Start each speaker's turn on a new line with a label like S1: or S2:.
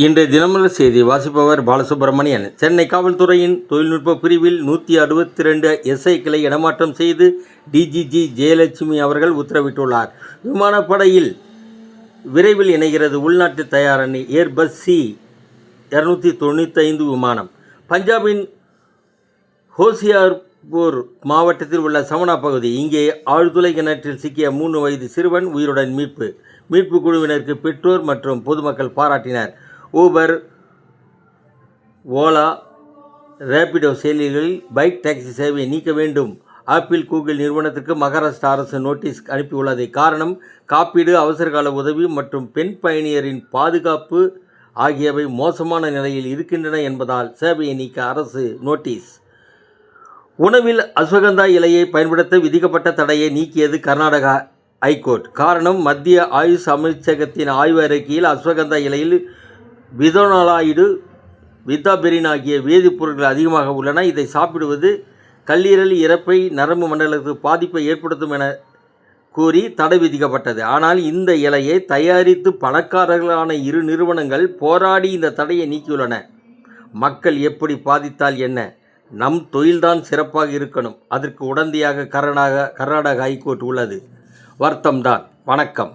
S1: இன்றைய தினமலர் செய்தி வாசிப்பவர் பாலசுப்ரமணியன். சென்னை காவல்துறையின் தொழில்நுட்ப பிரிவில் 162 எஸ்ஐ கிளை இடமாற்றம் செய்து டிஜிஜி ஜெயலட்சுமி அவர்கள் உத்தரவிட்டுள்ளார். விமானப்படையில் விரைவில் இணைகிறது உள்நாட்டு தயாரணி ஏர்பஸ் C-295 விமானம். பஞ்சாபின் ஹோசியார்பூர் மாவட்டத்தில் உள்ள சமனா பகுதி. இங்கே ஆழ்துளை கிணற்றில் சிக்கிய 3 வயது சிறுவன் உயிருடன் மீட்பு. மீட்பு குழுவினருக்கு பெற்றோர் மற்றும் பொதுமக்கள் பாராட்டினர். ஊபர், ஓலா, ரேபிடோ செயலிகளில் பைக் டாக்ஸி சேவையை நீக்க வேண்டும். ஆப்பிள், கூகுள் நிறுவனத்திற்கு மகாராஷ்டிரா அரசு நோட்டீஸ் அனுப்பியுள்ளது. காரணம், காப்பீடு, அவசரகால உதவி மற்றும் பெண் பயணியரின் பாதுகாப்பு ஆகியவை மோசமான நிலையில் இருக்கின்றன என்பதால் சேவையை நீக்க அரசு நோட்டீஸ். உணவில் அஸ்வகந்தா இலையை பயன்படுத்த விதிக்கப்பட்ட தடையை நீக்கியது கர்நாடகா ஐகோர்ட். காரணம், மத்திய ஆயுஷ் அமைச்சகத்தின் ஆய்வு அறிக்கையில் அஸ்வகந்தா இலையில் விதோனலாய்டு, வித்தாபெரின் ஆகிய வேதிப்பொருட்கள் அதிகமாக உள்ளன. இதை சாப்பிடுவது கல்லீரல், இரைப்பை, நரம்பு மண்டலத்துக்கு பாதிப்பை ஏற்படுத்தும் என கூறி தடை விதிக்கப்பட்டது. ஆனால் இந்த இலையை தயாரித்து பணக்காரர்களான 2 நிறுவனங்கள் போராடி இந்த தடையை நீக்கியுள்ளன. மக்கள் எப்படி பாதித்தால் என்ன? நம் தொழில்தான் சிறப்பாக இருக்கணும். அதற்கு உடந்தையாக கர்நாடக ஹைகோர்ட் உள்ளது. வருத்தம்தான். வணக்கம்.